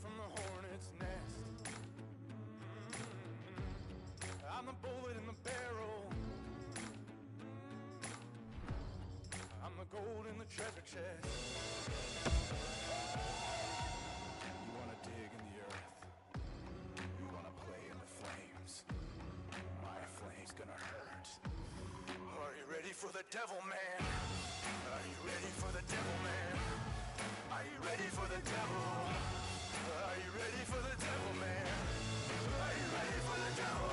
from the hornet's nest. I'm the bullet in the barrel. I'm the gold in the treasure chest. You wanna dig in the earth? You wanna play in the flames? My flame's gonna hurt. Are you ready for the devil, man? Are you ready for the devil, man? Are you ready for the devil? Are you ready for the devil, man? Are you ready for the devil?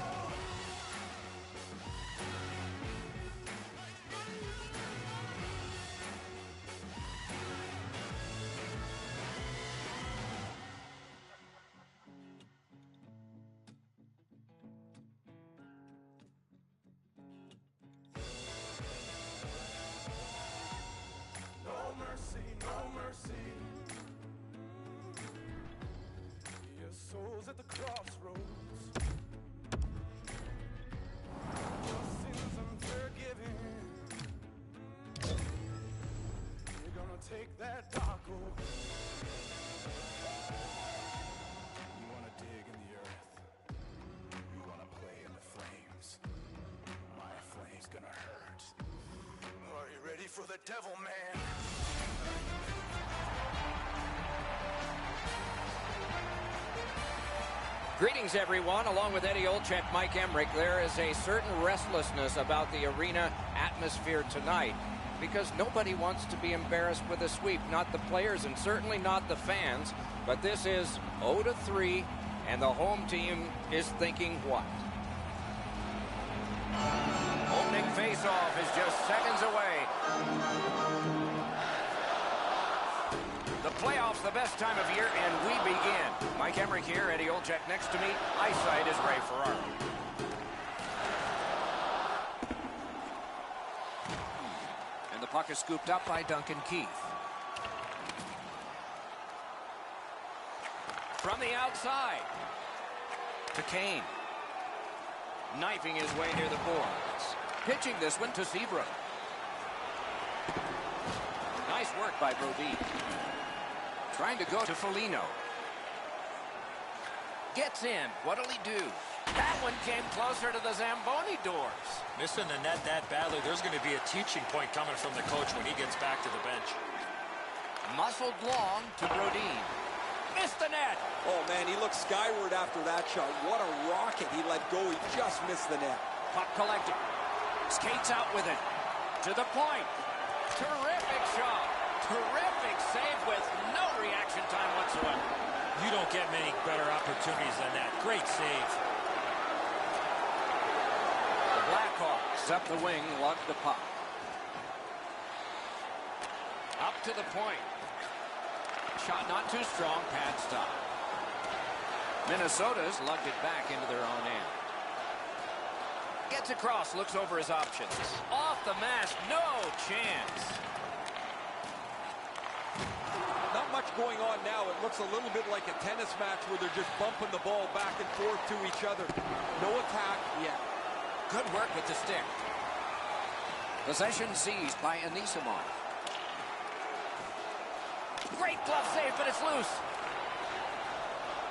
No mercy, no mercy. Your soul's at the crossroads. Your sins unforgiven. You're gonna take that dark oath. You wanna dig in the earth. You wanna play in the flames. My flame's gonna hurt. Are you ready for the devil, man? Greetings, everyone. Along with Eddie Olczyk, Mike Emmerich, there is a certain restlessness about the arena atmosphere tonight because nobody wants to be embarrassed with a sweep. Not the players and certainly not the fans. But this is 0-3, and the home team is thinking what? Opening face-off is just seconds away. The playoffs, the best time of year, and we begin. Mike Emmerich here, Eddie Olczyk next to me. Eyesight is Ray Ferraro. And the puck is scooped up by Duncan Keith. From the outside to Kane. Knifing his way near the boards. Pitching this one to Seabrook. Nice work by Brodin. Trying to go to Foligno. Gets in. What'll he do? That one came closer to the Zamboni doors. Missing the net that badly, there's going to be a teaching point coming from the coach when he gets back to the bench. Muscled long to Brodin. Missed the net. Oh, man, he looked skyward after that shot. What a rocket he let go. He just missed the net. Puck collected. Skates out with it. To the point. Terrific shot. Terrific save with no reaction time whatsoever. You don't get many better opportunities than that. Great save. The Blackhawks up the wing, lug the puck. Up to the point. Shot not too strong, pad stop. Minnesota's lugged it back into their own end. Gets across, looks over his options. Off the mask, no chance. Not much going on now. It looks a little bit like a tennis match where they're just bumping the ball back and forth to each other. No attack yet. Good work with the stick. Possession seized by Anisimov. Great glove save, but it's loose.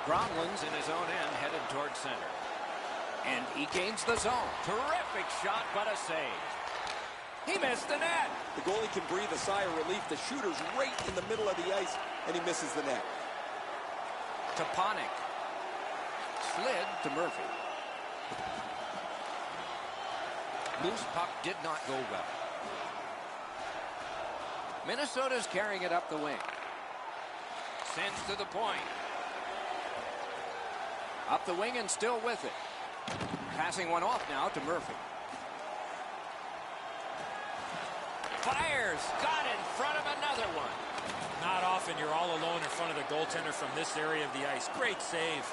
Gromlin's in his own end, headed towards center. And he gains the zone. Terrific shot, but a save. He missed the net. The goalie can breathe a sigh of relief. The shooter's right in the middle of the ice, and he misses the net. Toponic. Slid to Murphy. Loose puck did not go well. Minnesota's carrying it up the wing. Sends to the point. Up the wing and still with it. Passing one off now to Murphy. Fires. Got in front of another one. Not often you're all alone in front of the goaltender from this area of the ice. Great save.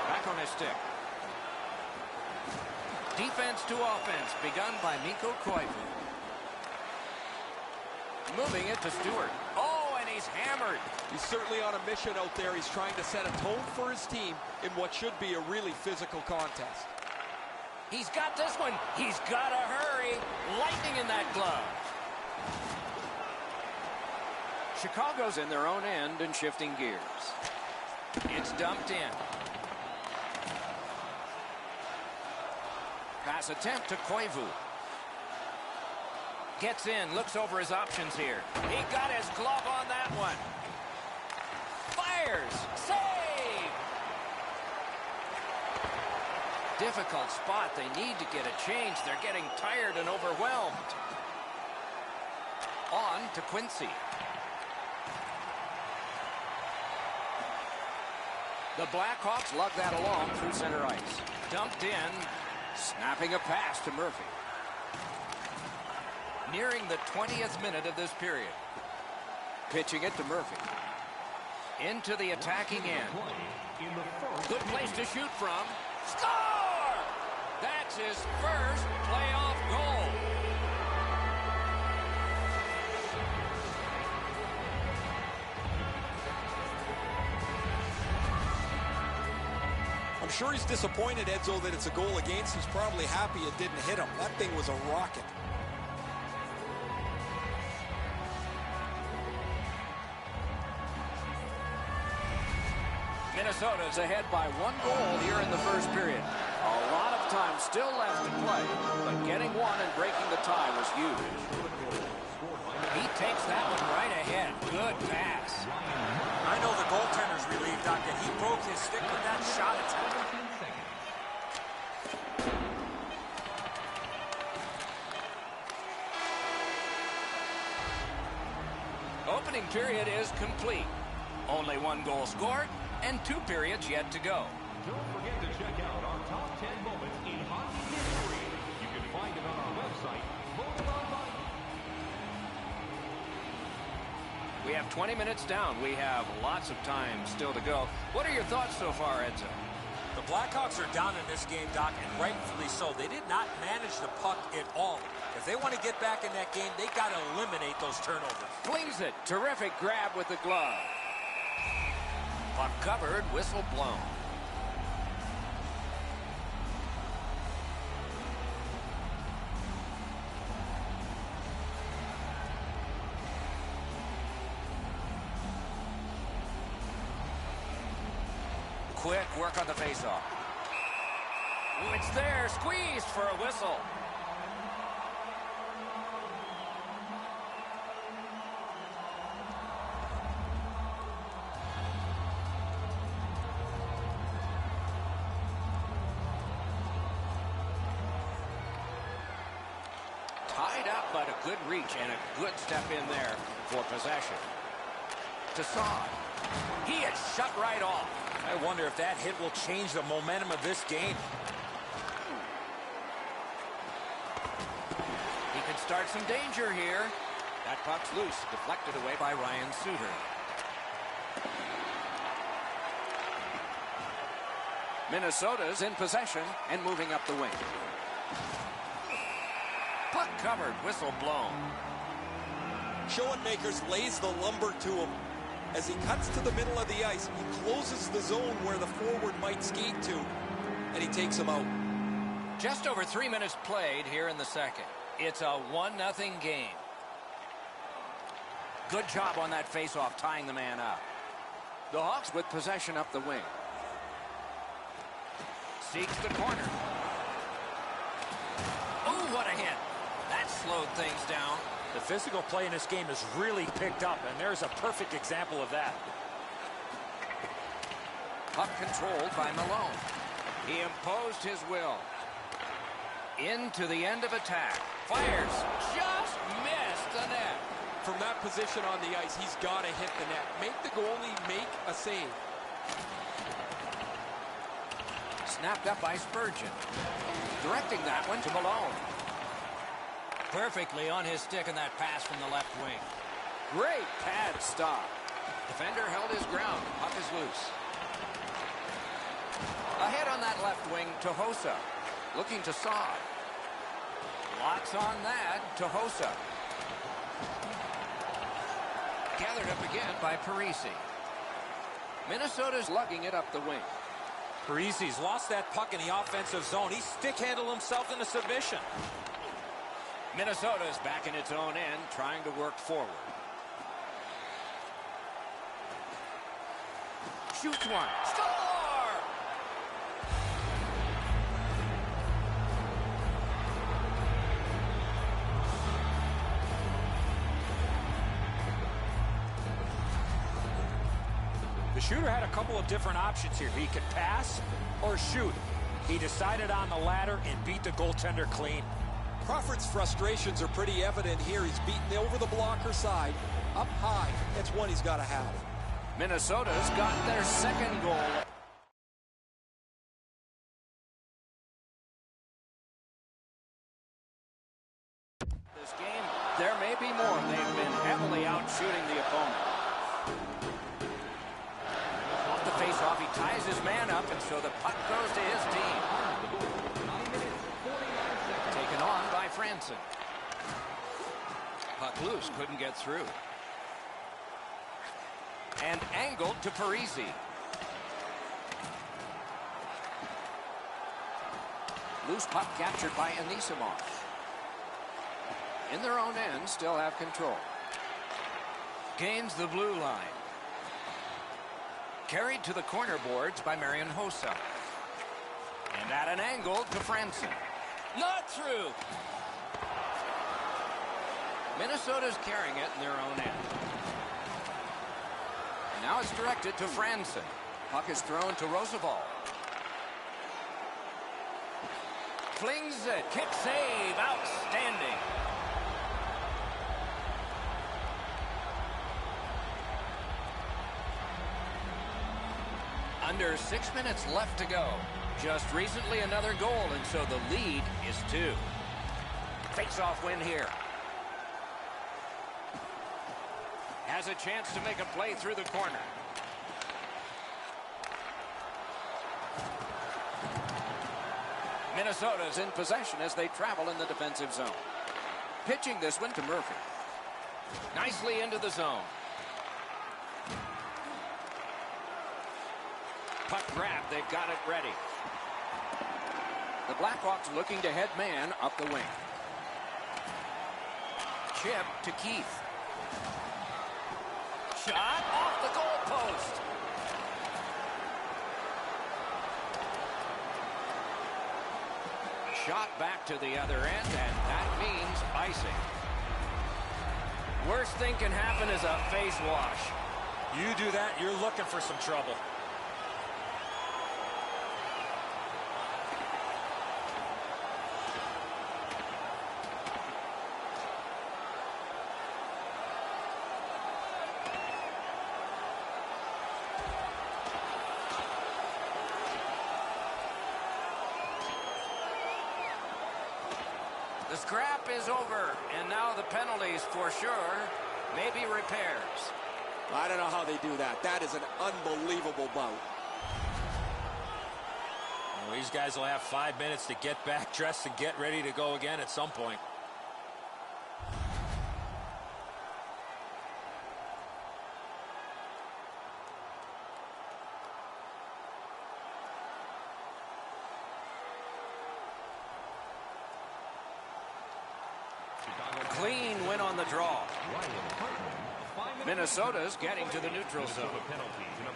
Back on his stick. Defense to offense begun by Mikko Koivu. Moving it to Stewart. Oh, and he's hammered. He's certainly on a mission out there. He's trying to set a tone for his team in what should be a really physical contest. He's got this one. He's got to hurry. Lightning in that glove. Chicago's in their own end and shifting gears. It's dumped in. Pass attempt to Koivu. Gets in, looks over his options here. He got his glove on that one. Fires, save! Difficult spot. They need to get a change. They're getting tired and overwhelmed. On to Quincy. The Blackhawks lug that along through center ice. Dumped in, snapping a pass to Murphy. Nearing the 20th minute of this period. Pitching it to Murphy. Into the attacking end. Good place to shoot from. Score! That's his first playoff goal. I'm sure he's disappointed, Edzo, that it's a goal against. He's probably happy it didn't hit him. That thing was a rocket. Minnesota's ahead by 1 goal here in the first period. A lot of time still left to play, but getting one and breaking the tie was huge. He takes that one right ahead. Good pass. I know the goaltender's relieved, Doc, that he broke his stick with that shot attempt. Opening period is complete. Only 1 goal scored and 2 periods yet to go. Don't forget to check out our top 10 moments in hockey history. You can find it on our website, Voted On by. We have 20 minutes down. We have lots of time still to go. What are your thoughts so far, Edzo? The Blackhawks are down in this game, Doc, and rightfully so. They did not manage the puck at all. If they want to get back in that game, they got to eliminate those turnovers. Flings it. Terrific grab with the glove. Puck covered, whistle blown. Quick work on the faceoff. Ooh, it's there, squeezed for a whistle. Tied up, but a good reach and a good step in there for possession. To Saad. He is shut right off. I wonder if that hit will change the momentum of this game. He could start some danger here. That puck's loose, deflected away by Ryan Suter. Minnesota's in possession and moving up the wing. Puck covered, whistle blown. Schoenmakers lays the lumber to him. As he cuts to the middle of the ice, he closes the zone where the forward might skate to, and he takes him out. Just over 3 minutes played here in the second. It's a 1-0 game. Good job on that faceoff, tying the man up. The Hawks with possession up the wing. Seeks the corner. Oh, what a hit. That slowed things down. The physical play in this game has really picked up, and there's a perfect example of that. Puck controlled by Malone. He imposed his will. Into the end of attack. Fires. Just missed the net. From that position on the ice, he's got to hit the net. Make the goalie make a save. Snapped up by Spurgeon. Directing that one to Malone. Perfectly on his stick in that pass from the left wing. Great pad stop. Defender held his ground. Puck is loose. Ahead on that left wing to Hossa. Looking to Saad. Lots on that to Hossa. Gathered up again by Parisi. Minnesota's lugging it up the wing. Parisi's lost that puck in the offensive zone. He stick-handled himself into submission. Minnesota's back in its own end, trying to work forward. shoots one. Score! The shooter had a couple of different options here. He could pass or shoot. He decided on the latter and beat the goaltender clean. Crawford's frustrations are pretty evident here. He's beaten over the blocker side, up high. That's one he's got to have. Minnesota's got their second goal. This game, there may be more. They've been heavily out shooting the opponent. Off the face-off, he ties his man up, and so the puck goes to his team. Taken on by Franson. Puck loose, couldn't get through. And angled to Parisi. Loose puck captured by Anisimov. In their own end, still have control. Gains the blue line. Carried to the corner boards by Marian Hossa. And at an angle to Franson. Not through. Minnesota's carrying it in their own end. And now it's directed to Franson. Puck is thrown to Roosevelt. Flings it. Kick save. Outstanding. Under 6 minutes left to go. Just recently another goal, and so the lead is 2. Face-off win here. Has a chance to make a play through the corner. Minnesota's in possession as they travel in the defensive zone. Pitching this one to Murphy. Nicely into the zone. Puck grab, they've got it ready. The Blackhawks looking to head man up the wing. Chip to Keith. Shot off the goalpost. Shot back to the other end, and that means icing. Worst thing can happen is a face wash. You do that, you're looking for some trouble. The scrap is over, and now the penalties for sure, maybe repairs. I don't know how they do that. That is an unbelievable bout. Well, these guys will have 5 minutes to get back dressed and get ready to go again at some point. Clean win on the draw. Minnesota's getting to the neutral zone.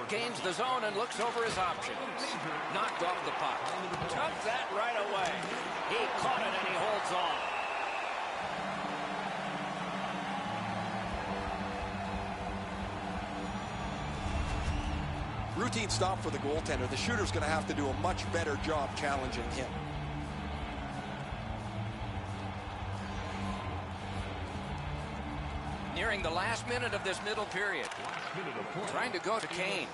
Gains the zone and looks over his options. Knocked off the puck. Took that right away. He caught it and he holds on. Routine stop for the goaltender. The shooter's going to have to do a much better job challenging him. Nearing the last minute of this middle period. Trying to go to Kane.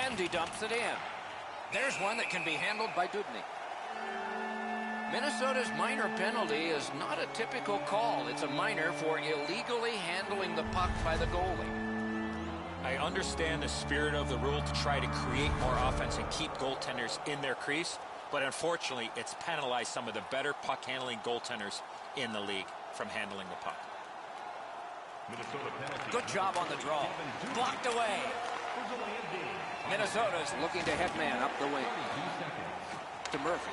And he dumps it in. There's one that can be handled by Dubny. Minnesota's minor penalty is not a typical call. It's a minor for illegally handling the puck by the goalie. I understand the spirit of the rule to try to create more offense and keep goaltenders in their crease, but unfortunately, it's penalized some of the better puck-handling goaltenders in the league from handling the puck. Good job on the draw. Blocked away. Minnesota's looking to head man up the wing. To Murphy.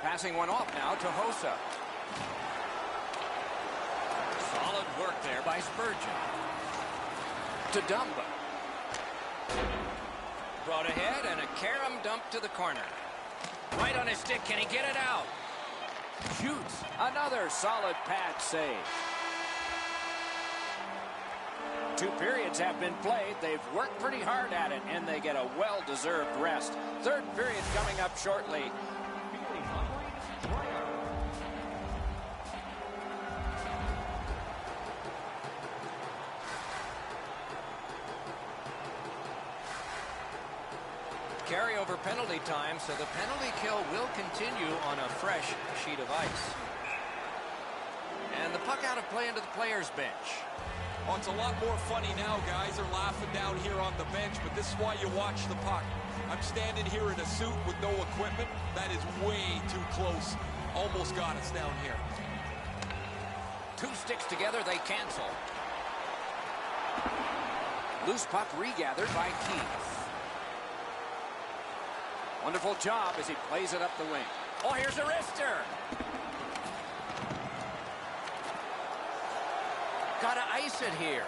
Passing one off now to Hossa. Solid work there by Spurgeon. To Dumba. Brought ahead and a carom dump to the corner. Right on his stick. Can he get it out? Shoots. Another solid pad save. 2 periods have been played. They've worked pretty hard at it, and they get a well-deserved rest. 3rd period coming up shortly. Carryover penalty time, so the penalty kill will continue on a fresh sheet of ice. And the puck out of play into the players' bench. Oh, it's a lot more funny now. Guys are laughing down here on the bench, but this is why you watch the puck. I'm standing here in a suit with no equipment. That is way too close. Almost got us down here. 2 sticks together, they cancel. Loose puck regathered by Keith. Wonderful job as he plays it up the wing. Oh, here's a wrister. Gotta ice it here.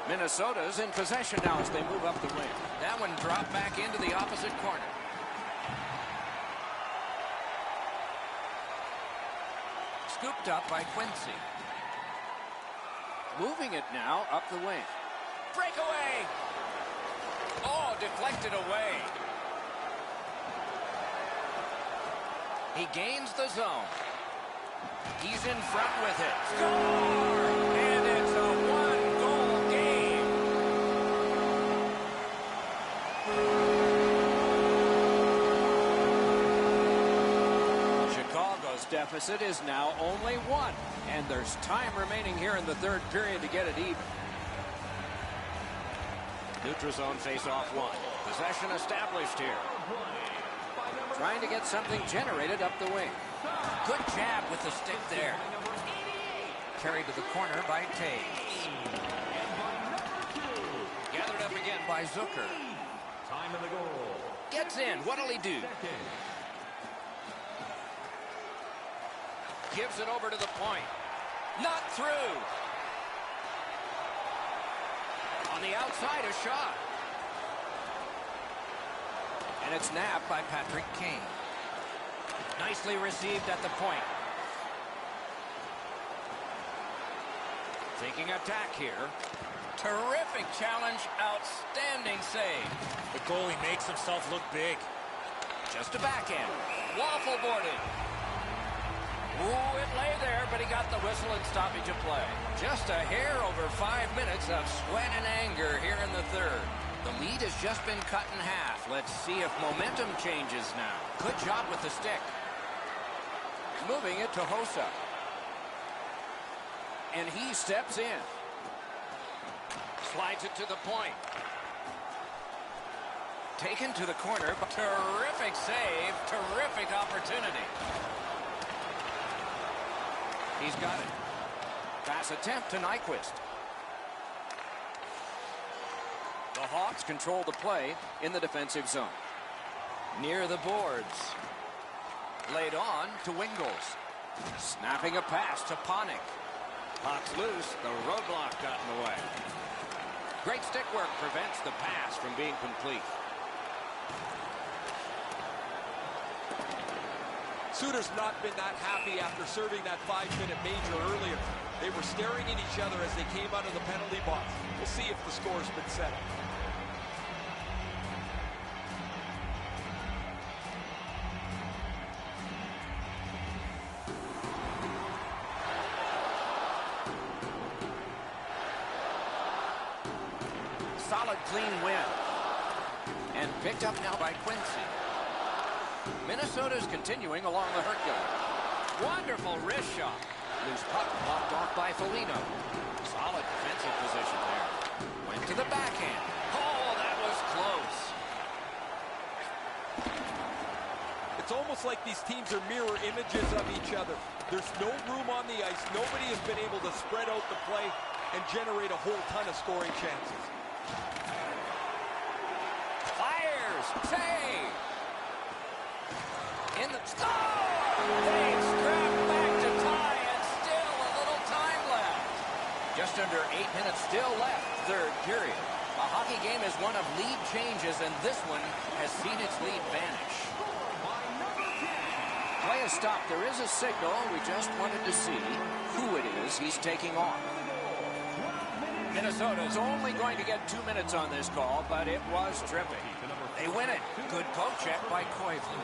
Minnesota's in possession now as they move up the wing. That one dropped back into the opposite corner. Scooped up by Quincy. Moving it now up the wing. Breakaway! Oh, deflected away. He gains the zone. He's in front with it. Score! And it's a 1-goal game. Chicago's deficit is now only 1. And there's time remaining here in the 3rd period to get it even. Neutral zone face-off 1. Possession established here. Trying to get something generated up the wing. Good jab with the stick there. Carried to the corner by Taves. Gathered up again by Zucker. Time of the goal. Gets in. What'll he do? Gives it over to the point. Not through. On the outside, a shot. And it's nabbed by Patrick Kane. Nicely received at the point. Taking attack here. Terrific challenge. Outstanding save. The goalie makes himself look big. Just a backhand. Waffle boarded. Ooh, it lay there, but he got the whistle and stoppage of play. Just a hair over 5 minutes of sweat and anger here in the 3rd. The lead has just been cut in half. Let's see if momentum changes now. Good job with the stick. Moving it to Hossa. And he steps in. Slides it to the point. Taken to the corner. Terrific save. Terrific opportunity. He's got it. Pass attempt to Nyquist. The Hawks control the play in the defensive zone. Near the boards. Laid on to Wingles. Snapping a pass to Panik. Puck's loose. The roadblock got in the way. Great stick work prevents the pass from being complete. Suter's not been that happy after serving that 5-minute major earlier. They were staring at each other as they came out of the penalty box. We'll see if the score's been set. Solid, clean win. And picked up now by Quincy. Minnesota's continuing along the Hercules. Wonderful wrist shot. Loose puck blocked off by Foligno. Solid defensive position there. Went to the backhand. Oh, that was close. It's almost like these teams are mirror images of each other. There's no room on the ice. Nobody has been able to spread out the play and generate a whole ton of scoring chances. Fires. Save. In the score! They scrap back to tie, and still a little time left. Just under 8 minutes still left, 3rd period. A hockey game is one of lead changes, and this one has seen its lead vanish. Play is stopped. There is a signal. We just wanted to see who it is he's taking off. Minnesota is only going to get 2 minutes on this call, but it was terrific. They win it. Good poke check by Koivu.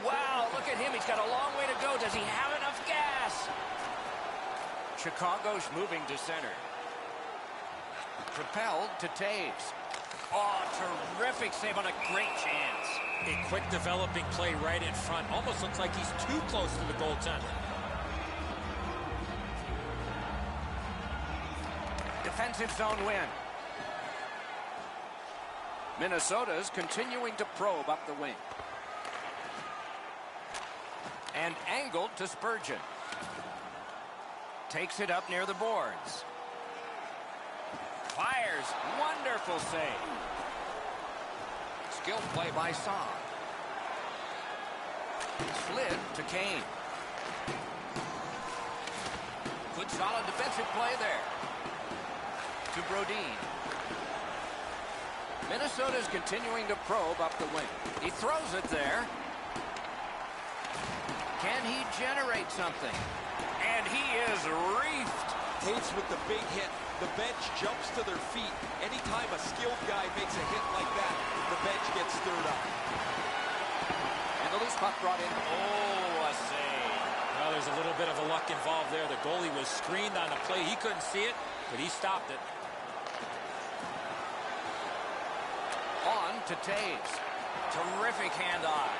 Wow, look at him. He's got a long way to go. Does he have enough gas? Chicago's moving to center. Propelled to Taves. Oh, terrific save on a great chance. A quick developing play right in front. Almost looks like he's too close to the goaltender. Defensive zone win. Minnesota's continuing to probe up the wing. And angled to Spurgeon. Takes it up near the boards. Fires. Wonderful save. Skill play by Saad. Slid to Kane. Good solid defensive play there. To Brodin. Minnesota's continuing to probe up the wing. He throws it there. Can he generate something? And he is reefed. Taves with the big hit. The bench jumps to their feet. Anytime a skilled guy makes a hit like that, the bench gets stirred up. And the loose puck brought in. Oh, a save. Well, there's a little bit of a luck involved there. The goalie was screened on the play. He couldn't see it, but he stopped it. On to Taves. Terrific hand-eye.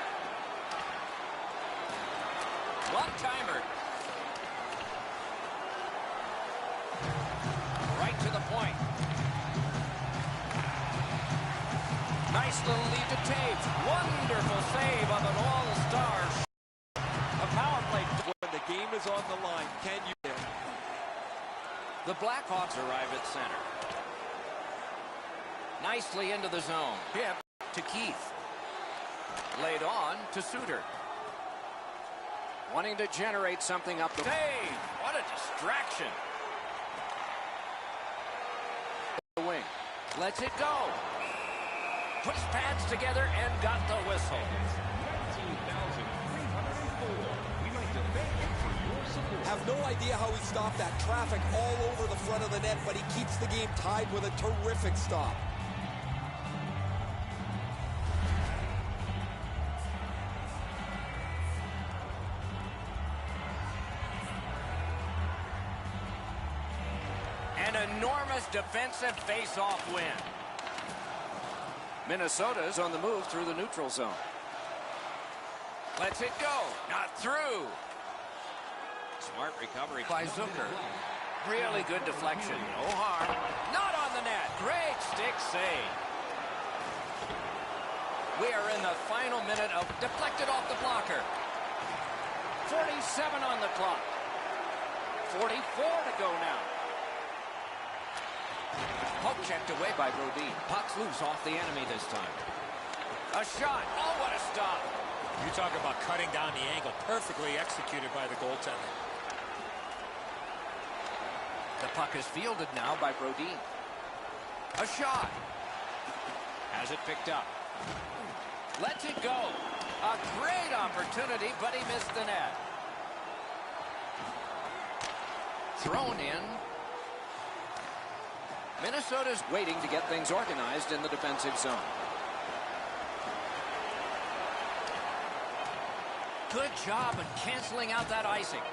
One-timer. Right to the point. Nice little lead to Taves. Wonderful save of an all-star. A power play. When the game is on the line, can you... The Blackhawks arrive at center. Nicely into the zone. Hip to Keith. Laid on to Suter. Wanting to generate something up the... Save! What a distraction. The wing. Lets it go. Put his pads together and got the whistle. 19,304. We'd like to thank you for your support. Have no idea how he stopped that traffic all over the front of the net, but he keeps the game tied with a terrific stop. An enormous defensive face-off win. Minnesota's on the move through the neutral zone. Lets it go. Not through. Smart recovery by Zucker. Really good deflection. No harm. Not on the net. Great stick save. We are in the final minute of deflected off the blocker. 47 on the clock. 44 to go now. Poke checked away by Brodin. Puck's loose off the enemy this time. A shot. Oh, what a stop. You talk about cutting down the angle. Perfectly executed by the goaltender. The puck is fielded now by Brodin. A shot. Has it picked up. Lets it go. A great opportunity, but he missed the net. Thrown in. Minnesota's waiting to get things organized in the defensive zone. Good job in canceling out that icing.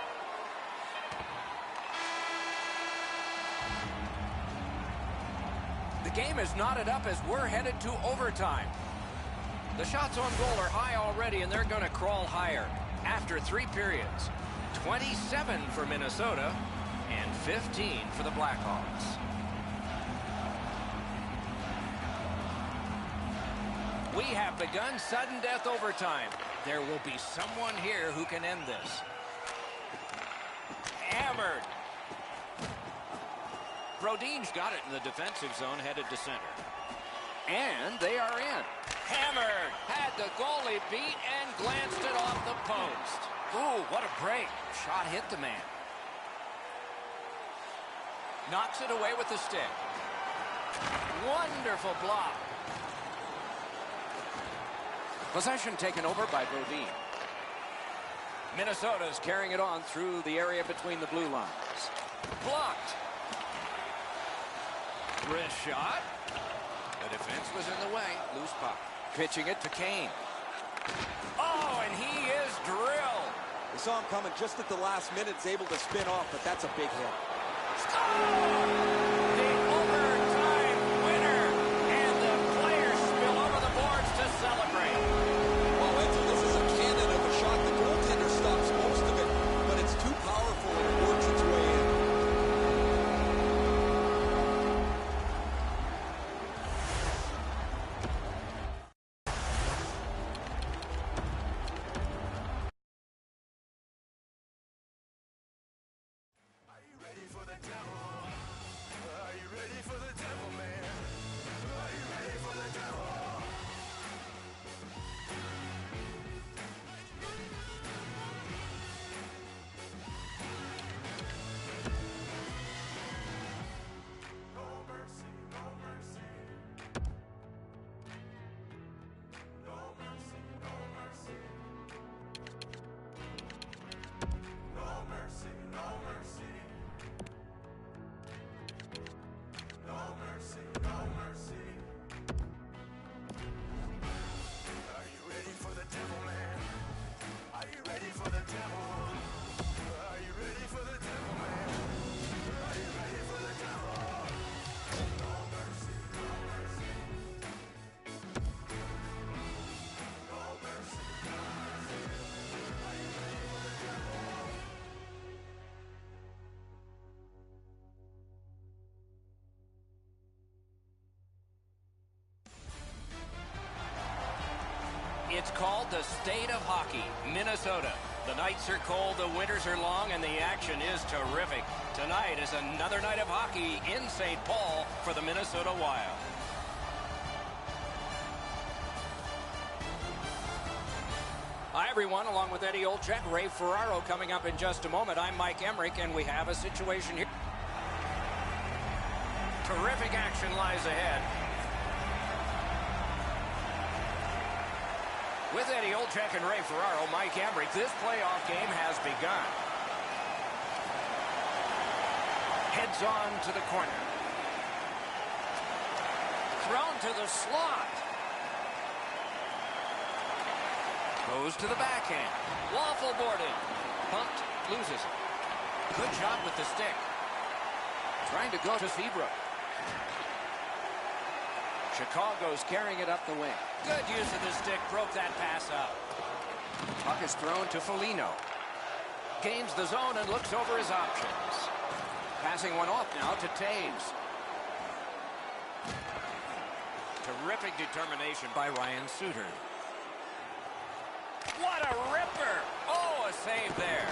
The game is knotted up as we're headed to overtime. The shots on goal are high already, and they're going to crawl higher after 3 periods. 27 for Minnesota and 15 for the Blackhawks. We have begun sudden death overtime. There will be someone here who can end this. Hammered. Brodin's got it in the defensive zone, headed to center. And they are in. Hammered. Had the goalie beat and glanced it off the post. Ooh, what a break. Shot hit the man. Knocks it away with the stick. Wonderful block. Possession taken over by Bodine. Minnesota's carrying it on through the area between the blue lines. Blocked. Wrist shot. The defense was in the way. Loose puck. Pitching it to Kane. Oh, and he is drilled. We saw him coming just at the last minute. He's able to spin off, but that's a big hit. The overtime winner, and the players spill over the boards to celebrate. Well, Edsel, this is a cannon of a shot. The goaltender stops most of it, but it's too powerful and it works its way in. It's called the State of Hockey, Minnesota. The nights are cold, the winters are long, and the action is terrific. Tonight is another night of hockey in St. Paul for the Minnesota Wild. Hi, everyone. Along with Eddie Olczyk, Ray Ferraro coming up in just a moment. I'm Mike Emmerich, and we have a situation here. Terrific action lies ahead. With Eddie Olczyk and Ray Ferraro, Mike Emmerich, this playoff game has begun. Heads on to the corner. Thrown to the slot. Goes to the backhand. Waffle boarded. Pumped. Loses it. Good job with the stick. Trying to go to Seabrook. Chicago's carrying it up the wing. Good use of the stick. Broke that pass out. Puck is thrown to Foligno. Gains the zone and looks over his options. Passing one off now to Taves. Terrific determination by Ryan Suter. What a ripper! Oh, a save there.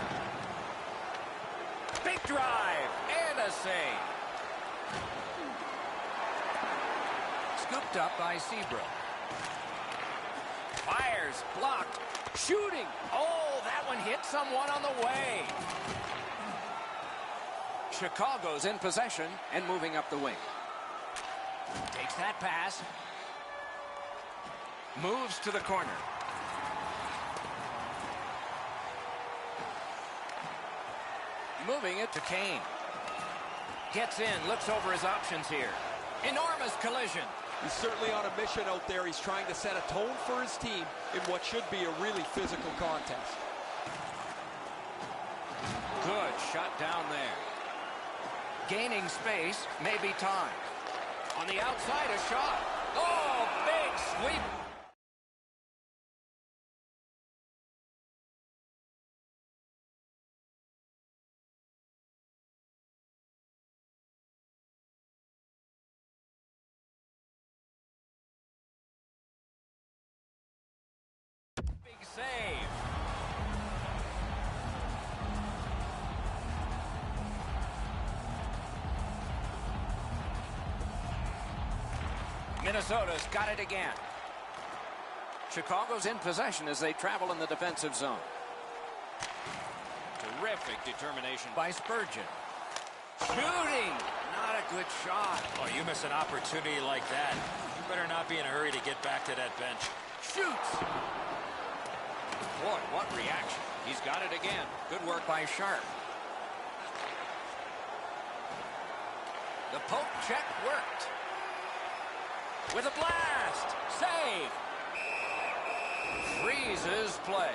Big drive and a save. Scooped up by Seabrook. Fires, blocked, shooting. Oh, that one hit someone on the way. Chicago's in possession and moving up the wing. Takes that pass. Moves to the corner. Moving it to Kane. Gets in, looks over his options here. Enormous collision. He's certainly on a mission out there. He's trying to set a tone for his team in what should be a really physical contest. Good shot down there. Gaining space, maybe time. On the outside, a shot. Oh, big sweep. Big save. Minnesota's got it again. Chicago's in possession as they travel in the defensive zone. Terrific determination by Spurgeon. Shooting! Not a good shot. Oh, you miss an opportunity like that. You better not be in a hurry to get back to that bench. Shoots! Boy, what reaction. He's got it again. Good work by Sharp. The poke check worked. With a blast! Save! Freezes play.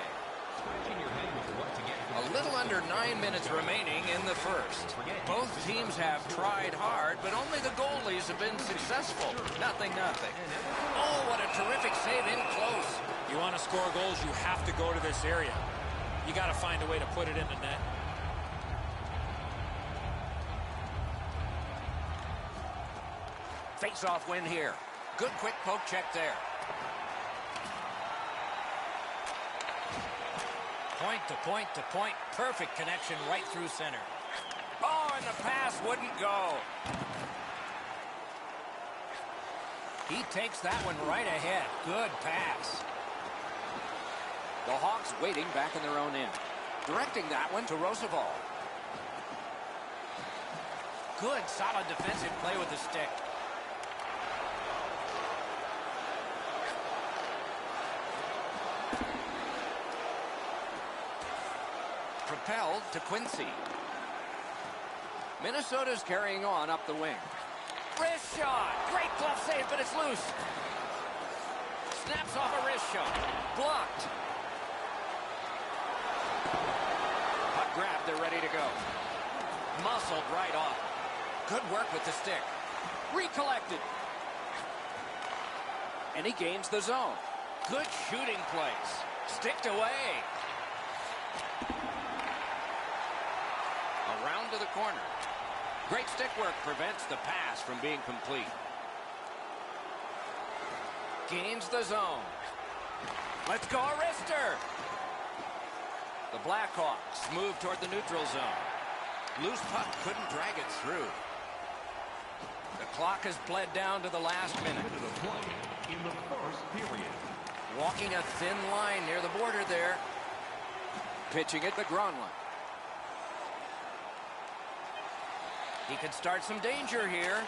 A little under 9 minutes remaining in the first. Both teams have tried hard, but only the goalies have been successful. Nothing. Oh, what a terrific save in close. You want to score goals, you have to go to this area. You got to find a way to put it in the net. Face-off win here. Good quick poke check there. Point to point to point. Perfect connection right through center. Oh, and the pass wouldn't go. He takes that one right ahead. Good pass. The Hawks waiting back in their own end. Directing that one to Roosevelt. Good, solid defensive play with the stick. Propelled to Quincy. Minnesota's carrying on up the wing. Wrist shot. Great glove save, but it's loose. Snaps off a wrist shot. Blocked. Puck grab, they're ready to go. Muscled right off. Good work with the stick. Recollected. And he gains the zone. Good shooting place. Sticked away. Around to the corner. Great stick work prevents the pass from being complete. Gains the zone. Let's go, a wrister. The Blackhawks move toward the neutral zone. Loose puck couldn't drag it through. The clock has bled down to the last minute. In the first period. Walking a thin line near the border there. Pitching at the Gronlund. He could start some danger here.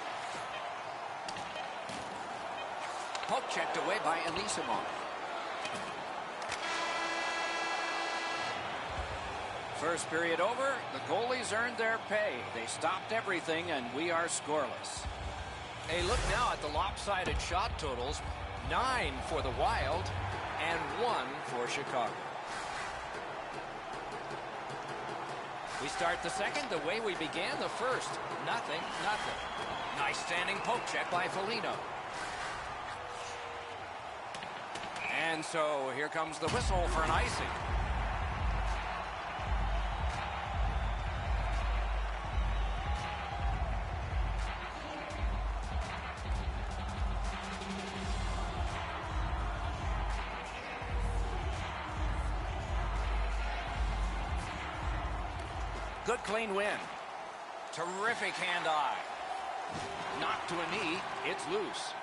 Poke checked away by Anisimov. First period over. The goalies earned their pay. They stopped everything, and we are scoreless. A look now at the lopsided shot totals. 9 for the Wild and 1 for Chicago. We start the second the way we began the first. Nothing. Nice standing poke check by Foligno. And so here comes the whistle for an icing. Good clean win. Terrific hand-eye. Knocked to a knee. It's loose.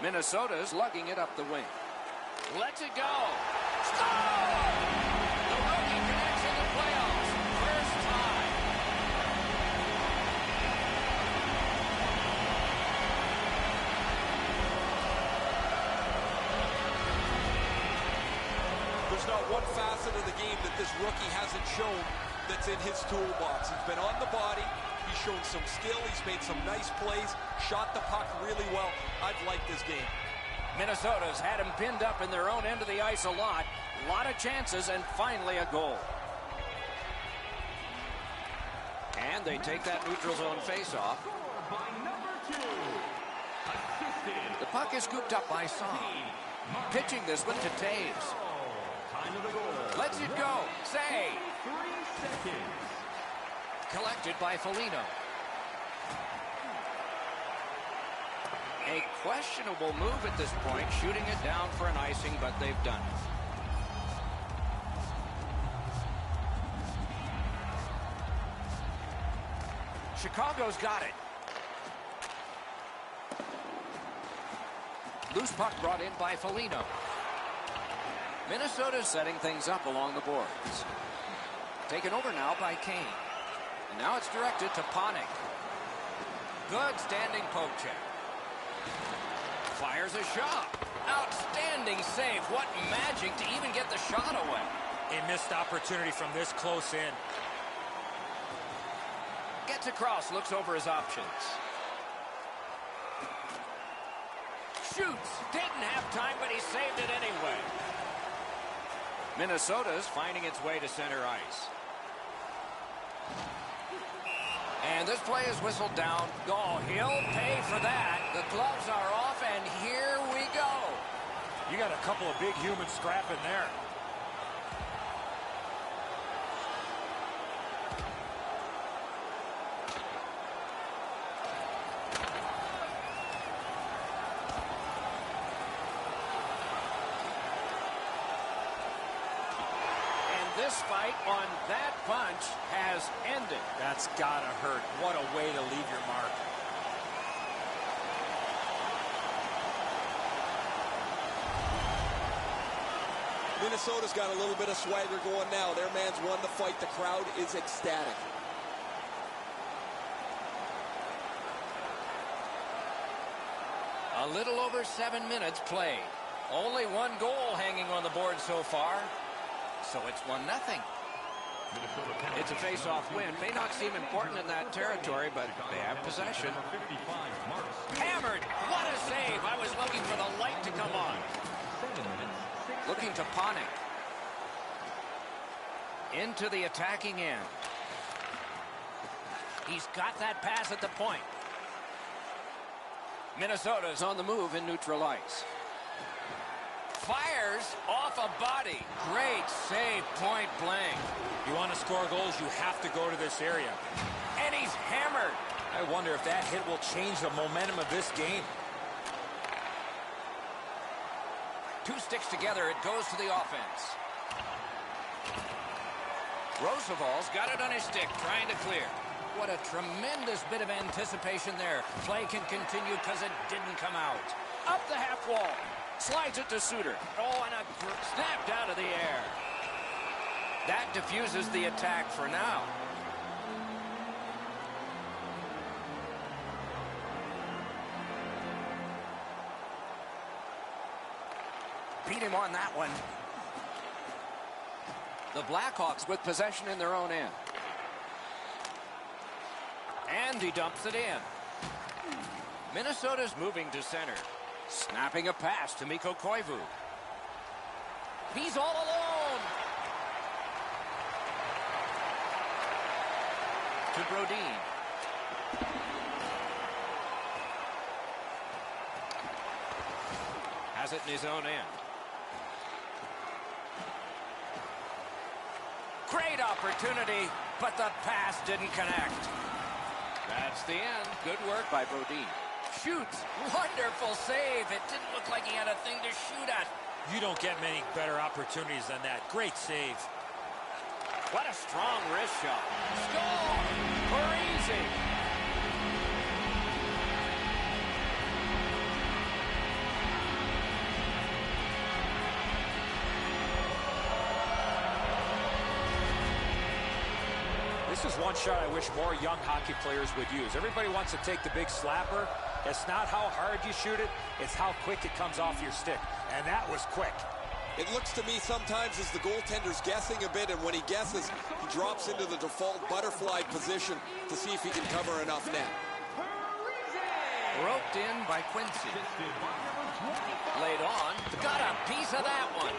Minnesota's lugging it up the wing. Lets it go. Score! The rookie connects in the playoffs. First time. There's not one facet of the game that this rookie hasn't shown that's in his toolbox. He's been on the body. He's shown some skill. He's made some nice plays. Shot the puck really well. I've liked this game. Minnesota's had him pinned up in their own end of the ice a lot. A lot of chances, and finally a goal. And they take that neutral zone face-off. The puck is scooped up by Song. Pitching this one to Taves. Lets it go. Save. 3 seconds. Collected by Foligno. A questionable move at this point, shooting it down for an icing, but they've done it. Chicago's got it. Loose puck brought in by Foligno. Minnesota setting things up along the boards. Taken over now by Kane. And now it's directed to Panik. Good standing poke check. Fires a shot. Outstanding save. What magic to even get the shot away. A missed opportunity from this close in. Gets across, looks over his options. Shoots. Didn't have time, but he saved it anyway. Minnesota's finding its way to center ice. And this play is whistled down. Oh, he'll pay for that. The gloves are off, and here we go. You got a couple of big humans scrapping there. This fight on that punch has ended. That's gotta hurt. What a way to leave your mark. Minnesota's got a little bit of swagger going now. Their man's won the fight. The crowd is ecstatic. A little over 7 minutes played. Only one goal hanging on the board so far. So it's 1-0. It's a face-off win. May not seem important in that territory, but they have possession. Hammered! What a save! I was looking for the light to come on. Looking to Panik. Into the attacking end. He's got that pass at the point. Minnesota's on the move in neutral ice. Fires off a body. Great save, point blank. You want to score goals, you have to go to this area. And he's hammered. I wonder if that hit will change the momentum of this game. Two sticks together, it goes to the offense. Roosevelt's got it on his stick, trying to clear. What a tremendous bit of anticipation there. Play can continue because it didn't come out. Up the half wall. Slides it to Suter. Oh, and a snapped out of the air. That diffuses the attack for now. Beat him on that one. The Blackhawks with possession in their own end. And he dumps it in. Minnesota's moving to center. Snapping a pass to Mikko Koivu. He's all alone. To Brodin. Has it in his own end. Great opportunity, but the pass didn't connect. That's the end. Good work by Brodin. Shoots. Wonderful save. It didn't look like he had a thing to shoot at. You don't get many better opportunities than that. Great save. What a strong wrist shot. Score! Easy. This is one shot I wish more young hockey players would use. Everybody wants to take the big slapper. It's not how hard you shoot it, it's how quick it comes off your stick. And that was quick. It looks to me sometimes as the goaltender's guessing a bit, and when he guesses, he drops into the default butterfly position to see if he can cover enough net. Roped in by Quincy. Laid on. Got a piece of that one.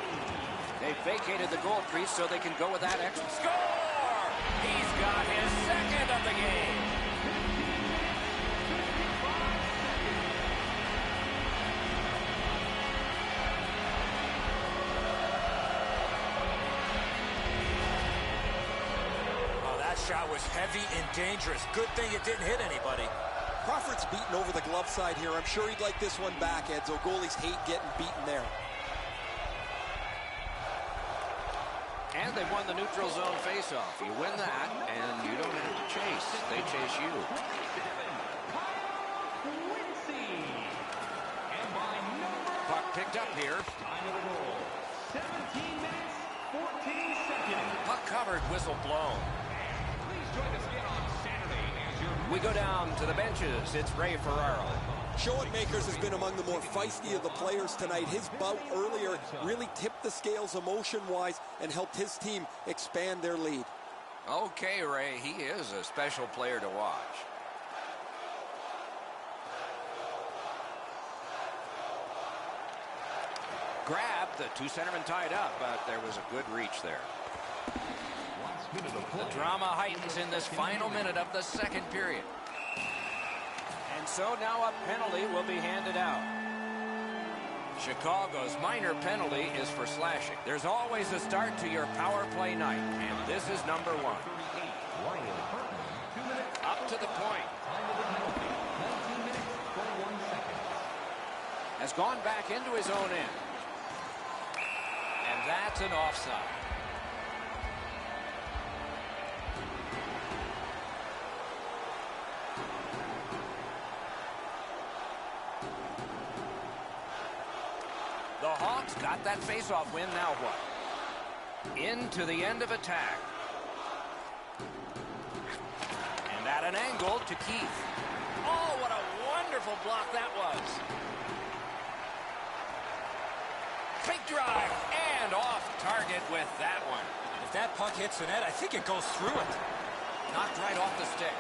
They vacated the goal crease so they can go with that extra. Score! He's got his second of the game. Oh, that shot was heavy and dangerous. Good thing it didn't hit anybody. Crawford's beaten over the glove side here. I'm sure he'd like this one back, Edzo. Goalies hate getting beaten there. And they've won the neutral zone faceoff. You win that, and you don't have to chase. They chase you. Puck picked up here. 17 minutes, 14 seconds. Puck covered, whistle blown. Please join us again on We go down to the benches. It's Ray Ferraro. Schoenmakers has been among the more feisty of the players tonight. His bout earlier really tipped the scales emotion-wise and helped his team expand their lead. Okay, Ray, he is a special player to watch. Grabbed, the two centermen tied up, but there was a good reach there. The drama heightens in this final minute of the second period. And so now a penalty will be handed out. Chicago's minor penalty is for slashing. There's always a start to your power play night, and this is number one. Up to the point. Has gone back into his own end. And that's an offside. The Hawks got that faceoff win. Now what? Into the end of attack. And at an angle to Keith. Oh, what a wonderful block that was. Big drive and off target with that one. If that puck hits the net, I think it goes through it. Knocked right off the stick.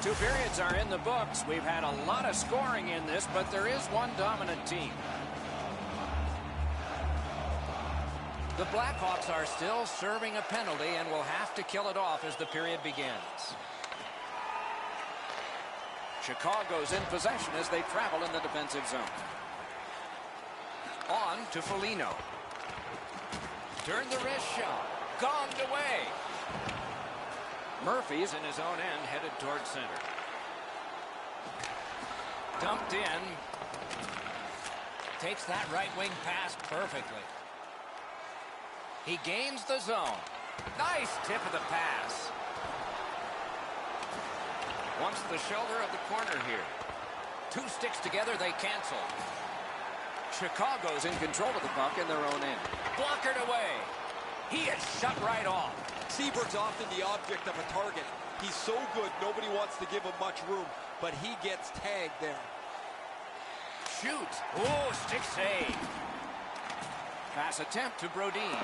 Two periods are in the books. We've had a lot of scoring in this, but there is one dominant team. The Blackhawks are still serving a penalty and will have to kill it off as the period begins. Chicago's in possession as they travel in the defensive zone. On to Foligno. Turn the wrist shot. Gonged away. Murphy's in his own end, headed towards center. Dumped in. Takes that right wing pass perfectly. He gains the zone. Nice tip of the pass. Wants the shoulder of the corner here. Two sticks together, they cancel. Chicago's in control of the puck in their own end. Blockered away. He is shut right off. Seaberg's often the object of a target. He's so good, nobody wants to give him much room, but he gets tagged there. Shoots. Oh, stick save. Pass attempt to Brodin.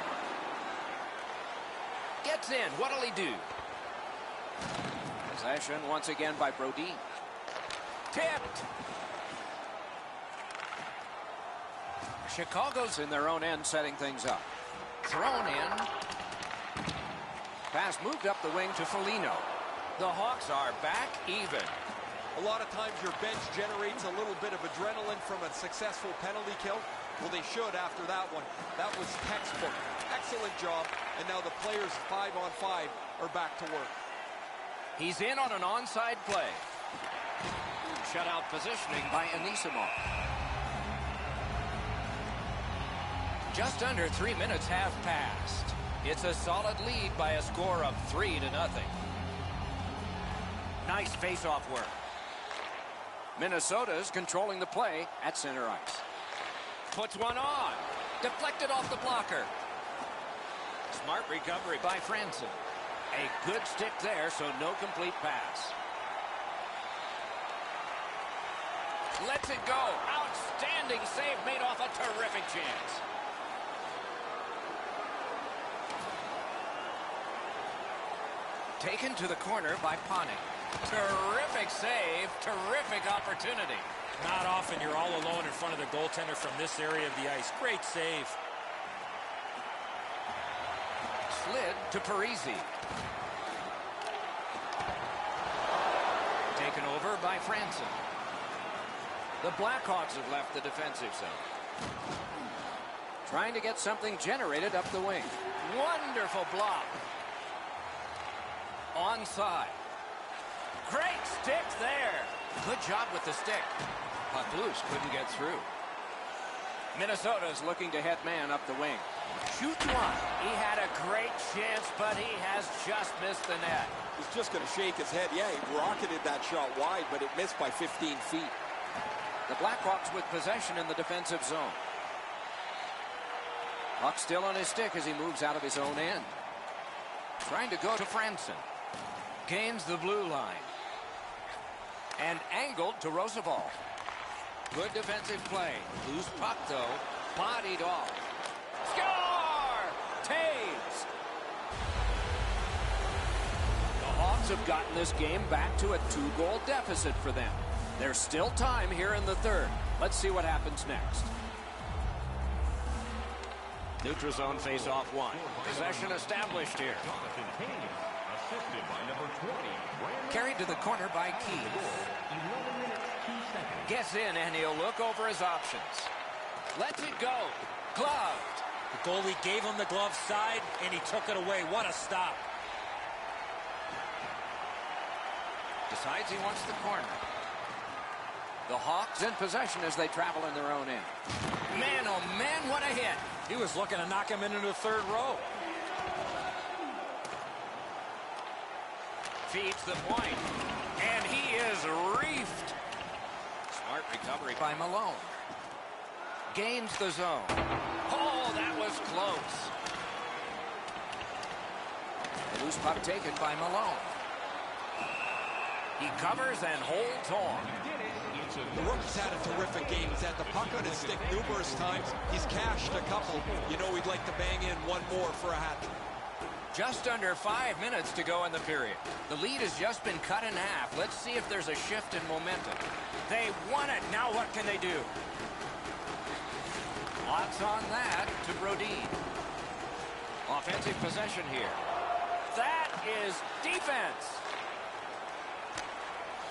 Gets in. What'll he do? Possession once again by Brodin. Tipped. Chicago's in their own end setting things up. Thrown in. Pass moved up the wing to Foligno. The Hawks are back even. A lot of times your bench generates a little bit of adrenaline from a successful penalty kill. Well, they should after that one. That was textbook. Excellent job. And now the players 5-on-5 are back to work. He's in on an onside play. Shutout positioning by Anisimov. Just under 3 minutes have passed. It's a solid lead by a score of 3-0. Nice face-off work. Minnesota's controlling the play at center ice. Puts one on. Deflected off the blocker. Smart recovery by Franson. A good stick there, so no complete pass. Lets it go. Outstanding save made off a terrific chance. Taken to the corner by Panik. Terrific save, terrific opportunity. Not often you're all alone in front of the goaltender from this area of the ice. Great save. Slid to Parisi. Taken over by Franson. The Blackhawks have left the defensive zone. Trying to get something generated up the wing. Wonderful block. Onside. Great stick there. Good job with the stick. Puck loose, couldn't get through. Minnesota's looking to head man up the wing. Shoots one. He had a great chance, but he has just missed the net. He's just going to shake his head. Yeah, he rocketed that shot wide, but it missed by 15 feet. The Blackhawks with possession in the defensive zone. Puck still on his stick as he moves out of his own end. Trying to go to Franson. Gains the blue line. And angled to Roosevelt. Good defensive play. Loose puck, though. Bodied off. Score! Taves! The Hawks have gotten this game back to a 2-goal deficit for them. There's still time here in the third. Let's see what happens next. Neutral zone face-off one. Possession established here. Carried to the corner by Keith. Gets in, and he'll look over his options. Lets it go. Gloved. The goalie gave him the glove side, and he took it away. What a stop. Decides he wants the corner. The Hawks in possession as they travel in their own end. Man, oh man, what a hit. He was looking to knock him into the third row. Feeds the point, and he is reefed. Smart recovery by Malone. Gains the zone. Oh, that was close. The loose puck taken by Malone. He covers and holds on. The rook's had a terrific game. He's had the puck on his stick numerous times. He's cashed a couple. You know he'd like to bang in one more for a hat trick. Just under 5 minutes to go in the period. The lead has just been cut in half. Let's see if there's a shift in momentum. They won it. Now what can they do? Lots on that to Brodin. Offensive possession here. That is defense.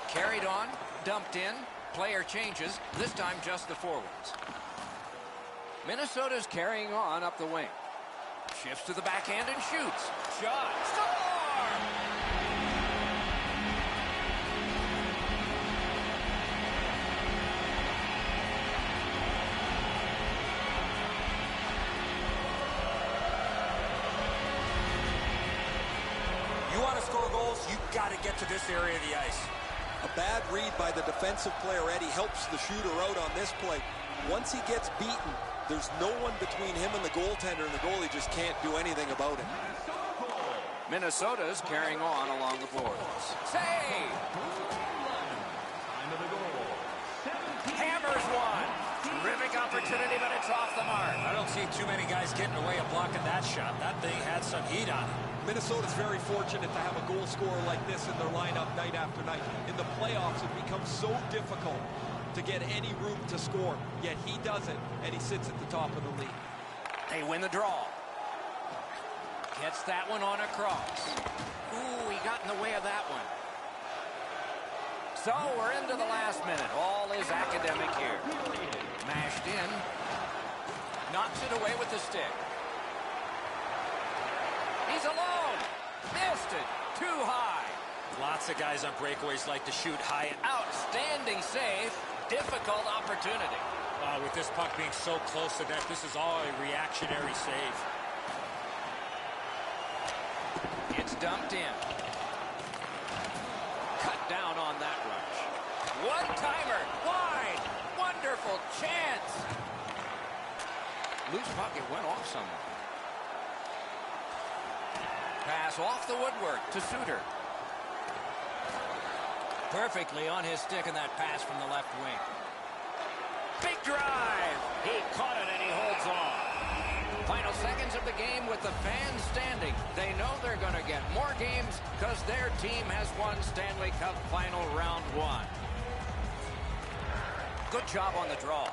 Carried on, dumped in. Player changes, this time just the forwards. Minnesota's carrying on up the wing. Shifts to the backhand and shoots. Shot. Score! You want to score goals, you've got to get to this area of the ice. A bad read by the defensive player, Eddie, helps the shooter out on this play. Once he gets beaten, there's no one between him and the goaltender, and the goalie just can't do anything about it. Minnesota's carrying on along the boards. Save! Hammers one. Terrific opportunity, but it's off the mark. I don't see too many guys getting away of blocking that shot. That thing had some heat on it. Minnesota's very fortunate to have a goal scorer like this in their lineup night after night. In the playoffs, it becomes so difficult to get any room to score, yet he does it, and he sits at the top of the league. They win the draw. Gets that one on across. Ooh, he got in the way of that one. So we're into the last minute. All is academic here. Mashed in. Knocks it away with the stick. He's alone. Missed it. Too high. Lots of guys on breakaways like to shoot high. Outstanding save. Difficult opportunity. With this puck being so close to net, this is all a reactionary save. It's dumped in. Cut down on that rush. One-timer. Wide. Wonderful chance. Loose puck. It went off somewhere. Pass off the woodwork to Suter. Perfectly on his stick in that pass from the left wing. Big drive. He caught it and he holds on. Final seconds of the game with the fans standing. They know they're going to get more games because their team has won Stanley Cup Final Round 1. Good job on the draw.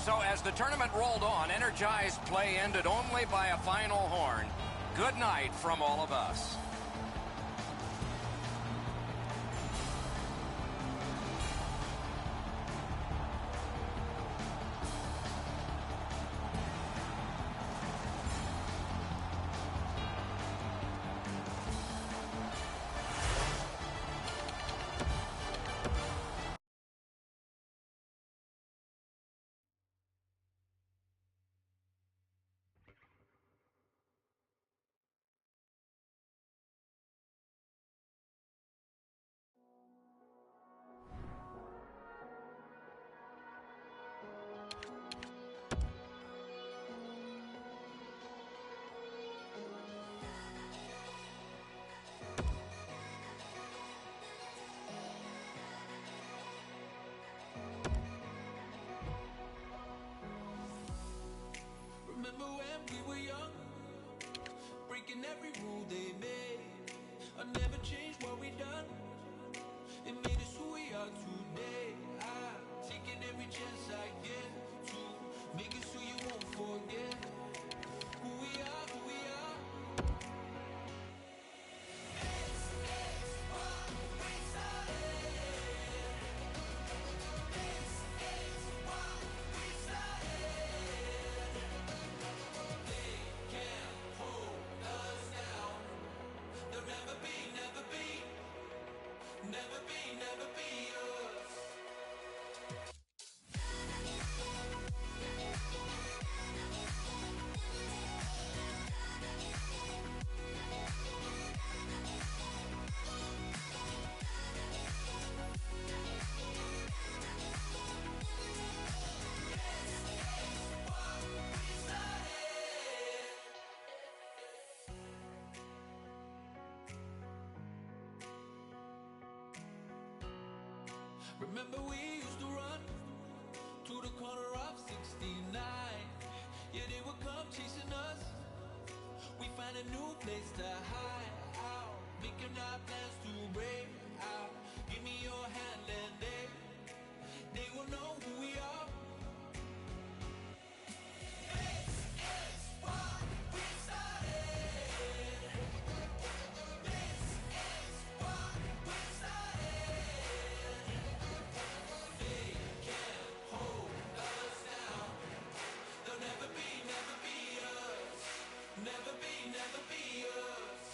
So as the tournament rolled on, energized play ended only by a final horn. Good night from all of us. Remember when we were young, breaking every rule they made. I never changed what we done. It made us who we are today. I'm taking every chance I get to make it so you won't forget who we are, who we are. This is what we started. This is what we started. They can't hold us down. They'll never be, never be, never be, never be us. Remember we used to run to the corner of 69. Yeah, they would come chasing us. We find a new place to hide out, making our plans to break out. Give me your hand and they will know who we are. This is what we started. This is what we started. They can't hold us down. They'll never be, never be us. Never be, never be us.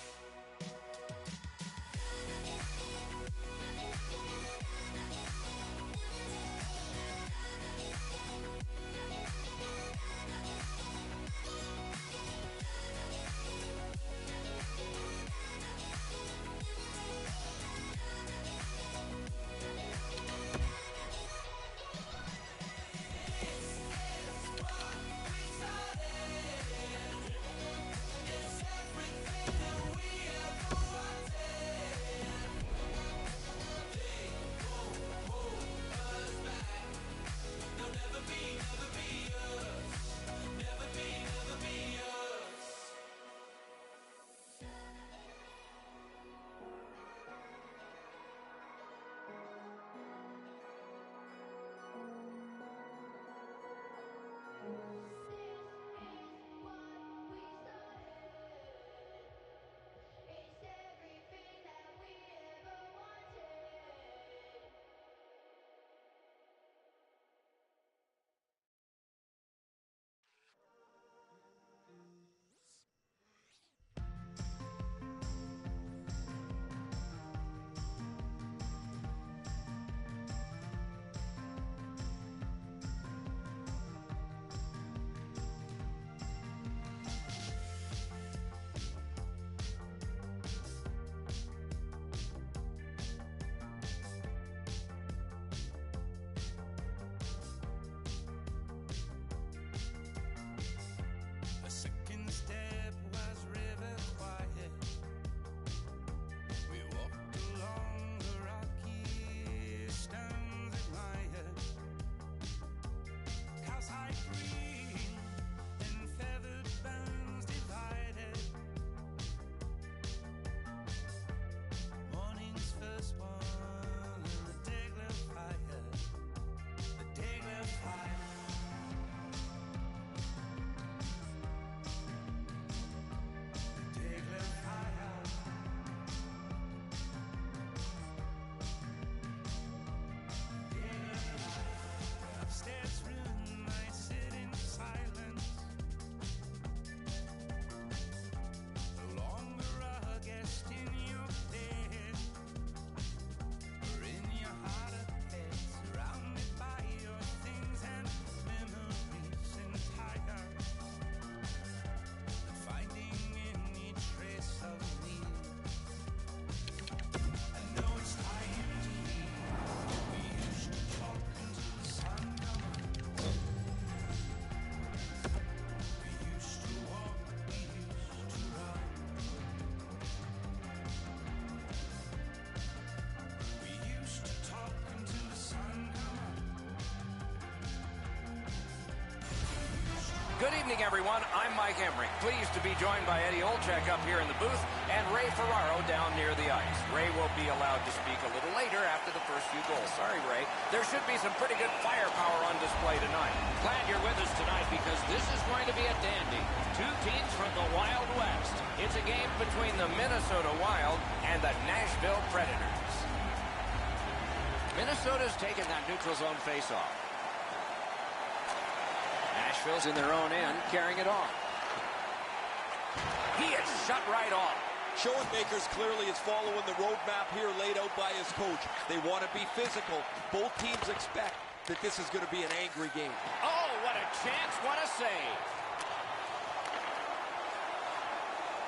Good evening, everyone. I'm Mike Emmerich. Pleased to be joined by Eddie Olczyk up here in the booth and Ray Ferraro down near the ice. Ray will be allowed to speak a little later after the first few goals. Sorry, Ray. There should be some pretty good firepower on display tonight. Glad you're with us tonight because this is going to be a dandy. Two teams from the Wild West. It's a game between the Minnesota Wild and the Nashville Predators. Minnesota's taken that neutral zone faceoff. Nashville's in their own end, carrying it on. He is shut right off. Schoenmakers clearly is following the roadmap here laid out by his coach. They want to be physical. Both teams expect that this is going to be an angry game. Oh, what a chance, what a save.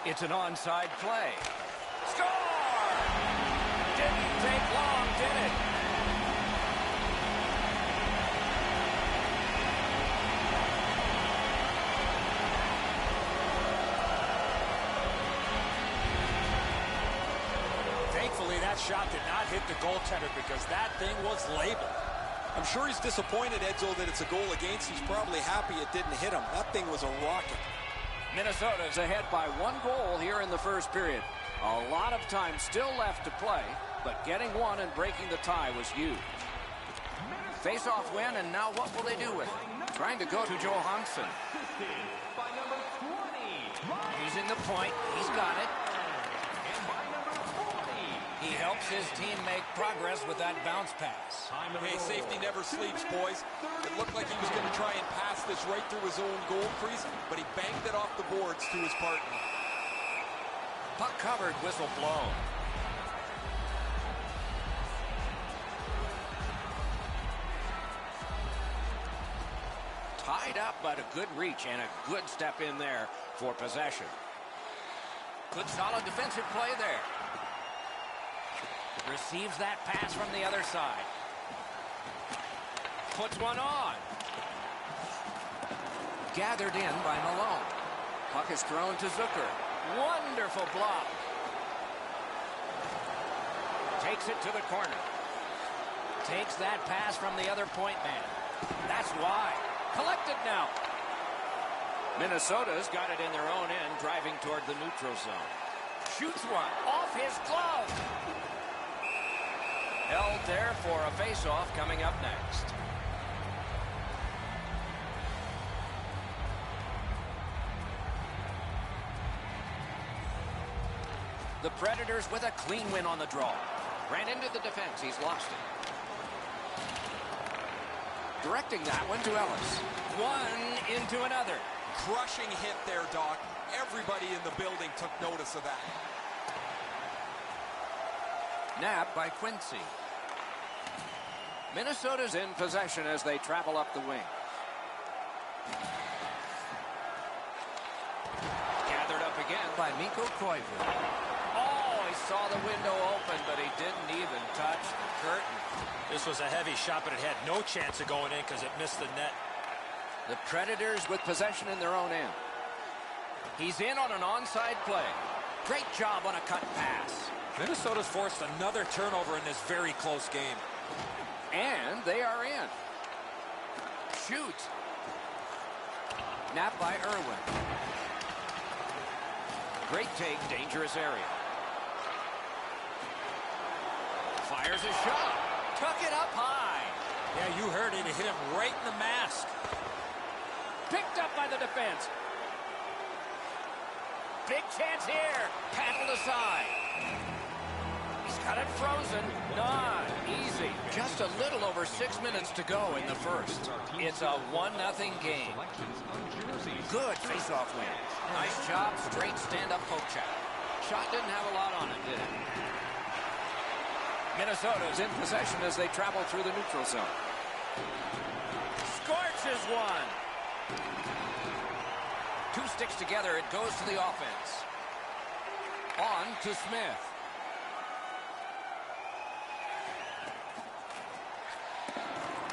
It's an onside play. Score! Didn't take long, did it? Thankfully, that shot did not hit the goaltender because that thing was labeled. I'm sure he's disappointed, Edzo, that it's a goal against. He's probably happy it didn't hit him. That thing was a rocket. Minnesota's ahead by 1 goal here in the first period. A lot of time still left to play, but getting one and breaking the tie was huge. Face-off win, and now what will they do with it? Trying to go to Johansson. He's in the point. He's got it. He helps his team make progress with that bounce pass. Hey, safety never sleeps, boys. It looked like he was going to try and pass this right through his own goal crease, but he banked it off the boards to his partner. Puck covered, whistle blown. Tied up, but a good reach and a good step in there for possession. Good solid defensive play there. Receives that pass from the other side. Puts one on. Gathered in by Malone. Puck is thrown to Zucker. Wonderful block. Takes it to the corner. Takes that pass from the other point man. That's wide. Collected now. Minnesota's got it in their own end, driving toward the neutral zone. Shoots one off his glove. Held there for a face-off coming up next. The Predators with a clean win on the draw. Ran into the defense. He's lost it. Directing that one to Ellis. One into another. Crushing hit there, Doc. Everybody in the building took notice of that. Nabbed by Quincy. Minnesota's in possession as they travel up the wing. Gathered up again by Mikko Koivu. Oh, he saw the window open, but he didn't even touch the curtain. This was a heavy shot, but it had no chance of going in because it missed the net. The Predators with possession in their own end. He's in on an onside play. Great job on a cut pass. Minnesota's forced another turnover in this very close game. And they are in. Shoot. Napped by Irwin. Great take, dangerous area. Fires a shot. Tuck it up high. Yeah, you heard it. It hit him right in the mask. Picked up by the defense. Big chance here. Paddled aside. He's got it frozen. Not easy. Just a little over 6 minutes to go in the first. It's a 1-0 game. Good face-off win. Nice job, straight stand-up poke check. Shot didn't have a lot on it, did it? Minnesota's in possession as they travel through the neutral zone. Scorches one. Two sticks together, it goes to the offense. On to Smith.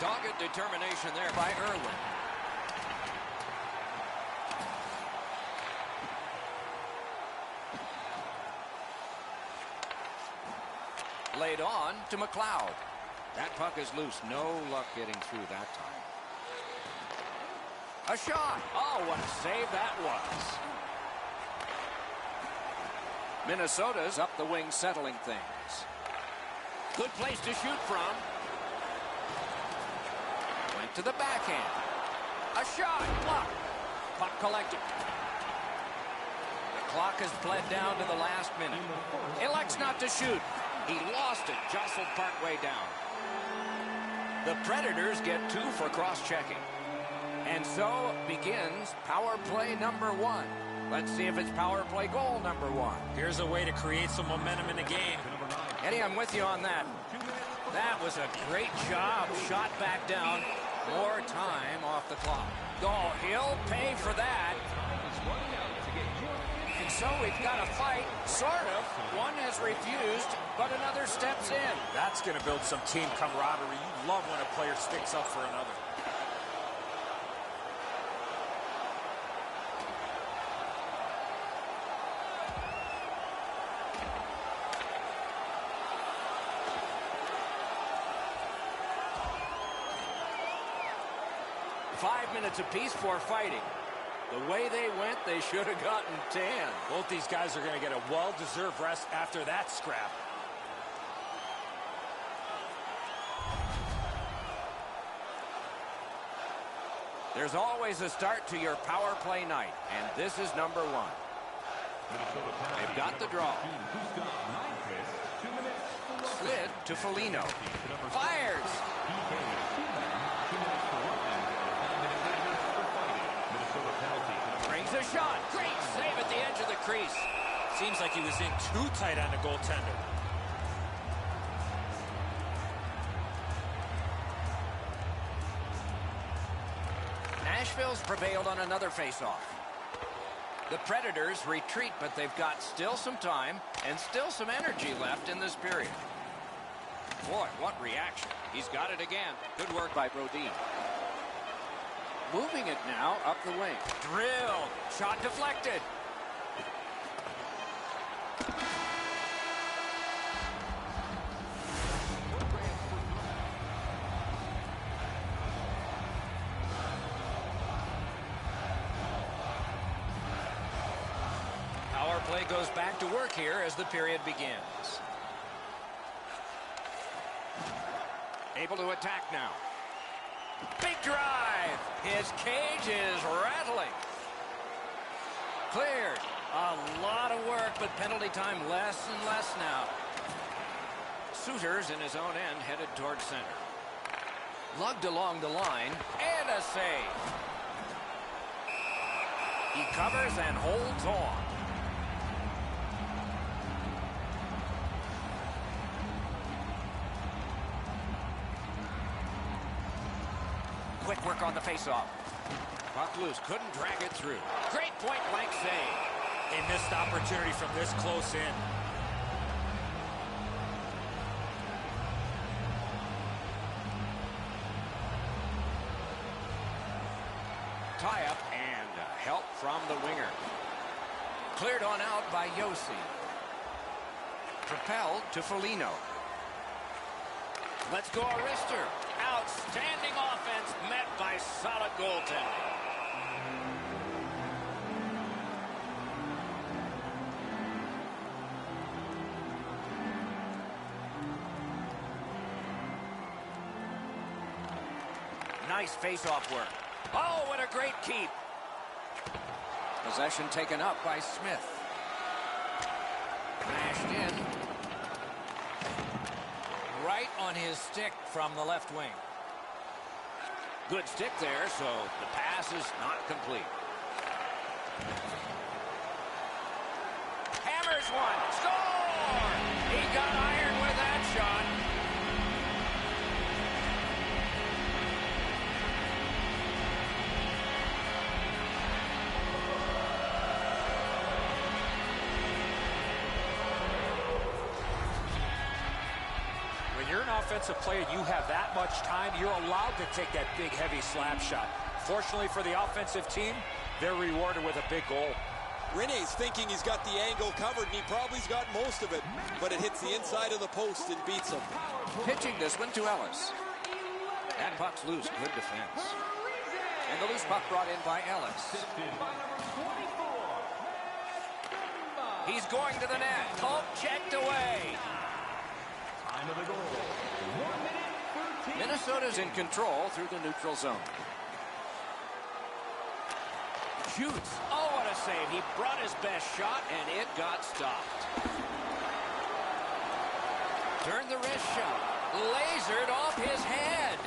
Dogged determination there by Irwin. Laid on to McLeod. That puck is loose. No luck getting through that time. A shot. Oh, what a save that was. Minnesota's up the wing settling things. Good place to shoot from. Went to the backhand. A shot. Blocked. Puck collected. The clock has bled down to the last minute. Elects not to shoot. He lost it. Jostled partway down. The Predators get 2 for cross-checking. And so begins power play number 1. Let's see if it's power play goal number 1. Here's a way to create some momentum in the game. Eddie, I'm with you on that. That was a great job. Shot back down. More time off the clock. Oh, he'll pay for that. And so we've got a fight, sort of. One has refused, but another steps in. That's going to build some team camaraderie. You love when a player sticks up for another. Five minutes apiece for fighting. The way they went, they should have gotten 10. Both these guys are going to get a well-deserved rest after that scrap. There's always a start to your power play night, and this is number 1. They've got the draw. Slid to Foligno. Fires. Brings a shot. Great save at the edge of the crease. Seems like he was in too tight on the goaltender. Nashville's prevailed on another faceoff. The Predators retreat, but they've got still some time and still some energy left in this period. Boy, what reaction. He's got it again. Good work by Brodin. Moving it now up the wing. Drilled. Shot deflected. Power play goes back to work here as the period begins. Able to attack now. Big drive. His cage is rattling. Cleared. A lot of work, but penalty time less and less now. Suter's in his own end, headed towards center. Lugged along the line, and a save. He covers and holds on. Quick work on the faceoff. Puck loose, couldn't drag it through. Great point-blank save. A missed opportunity from this close in. Tie-up and help from the winger. Cleared on out by Yossi. Propelled to Foligno. Let's go, Arister. Outstanding offense met by solid goaltending. Nice face-off work. Oh, what a great keep. Possession taken up by Smith. Mashed in. Right on his stick from the left wing. Good stick there, so the pass is not complete. Hammers one. Score! He got iron with that shot. You're an offensive player, you have that much time, you're allowed to take that big, heavy slap shot. Fortunately for the offensive team, they're rewarded with a big goal. Rene's thinking he's got the angle covered, and he probably's got most of it, but it hits the inside of the post and beats him. Pitching this one to Ellis. That puck's loose. Good defense. And the loose puck brought in by Ellis. Assisted by number 24. He's going to the net. Pope checked away. Time of the goal. 1 minute 13. Minnesota's in control through the neutral zone. Shoots. Oh, what a save. He brought his best shot, and it got stopped. Turned the wrist shot. Lasered off his head.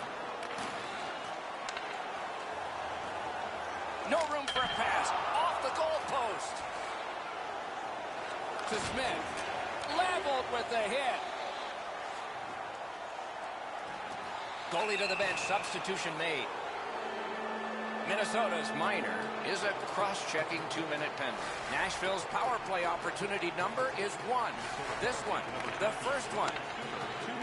No room for a pass. Off the goal post. To Smith. Leveled with the hit. Goalie to the bench. Substitution made. Minnesota's minor is a cross-checking 2-minute penalty. Nashville's power play opportunity number is 1. This one, the first one.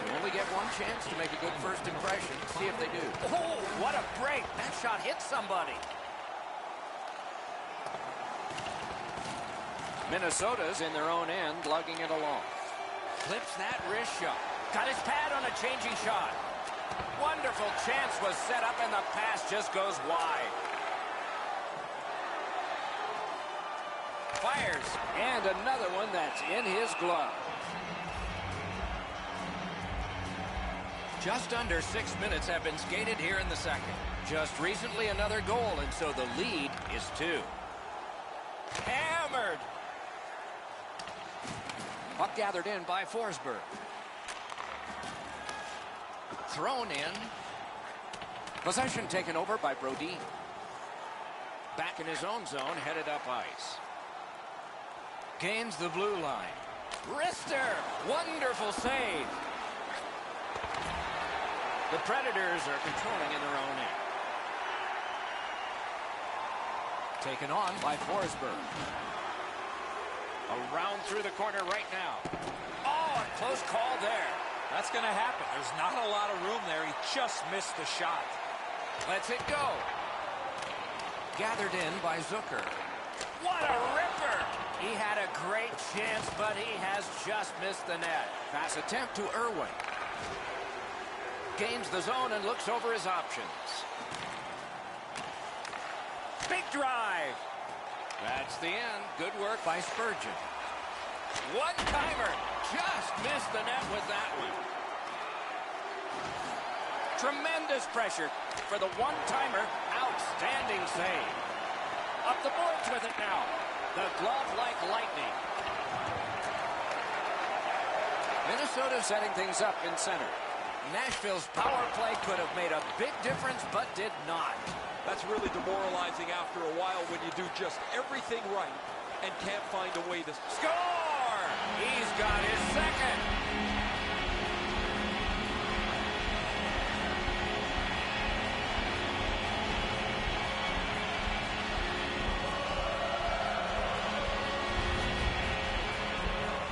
You only get one chance to make a good first impression. See if they do. Oh, what a break. That shot hit somebody. Minnesota's in their own end, lugging it along. Flips that wrist shot. Got his pad on a changing shot. Wonderful chance was set up, and the pass just goes wide. Fires, and another one that's in his glove. Just under 6 minutes have been skated here in the second. Just recently another goal, and so the lead is 2. Hammered. Puck gathered in by Forsberg. Thrown in. Possession taken over by Brodin. Back in his own zone, headed up ice. Gains the blue line. Wrister! Wonderful save. The Predators are controlling in their own end. Taken on by Forsberg. Around through the corner right now. Oh, a close call there. That's going to happen. There's not a lot of room there. He just missed the shot. Lets it go. Gathered in by Zucker. What a ripper! He had a great chance, but he has just missed the net. Pass attempt to Irwin. Gains the zone and looks over his options. Big drive. That's the end. Good work by Spurgeon. One-timer. Just missed the net with that one. Tremendous pressure for the one-timer. Outstanding save. Up the boards with it now. The glove like lightning. Minnesota setting things up in center. Nashville's power play could have made a big difference, but did not. That's really demoralizing after a while when you do just everything right and can't find a way to score. He's got his second.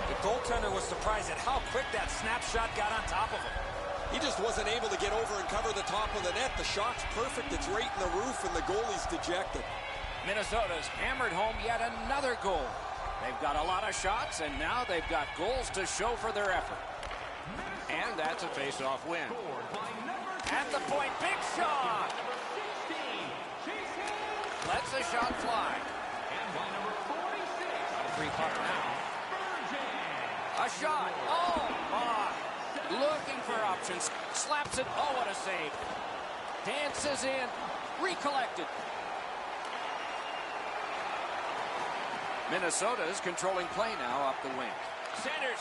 The goaltender was surprised at how quick that snapshot got on top of him. He just wasn't able to get over and cover the top of the net. The shot's perfect. It's right in the roof, and the goalie's dejected. Minnesota's hammered home yet another goal. They've got a lot of shots, and now they've got goals to show for their effort. And that's a face-off win. At the point, big shot! Lets the shot fly. Free puck now. A shot. Oh, my. Looking for options. Slaps it. Oh, what a save. Dances in. Recollected. Minnesota's controlling play now up the wing. Centers.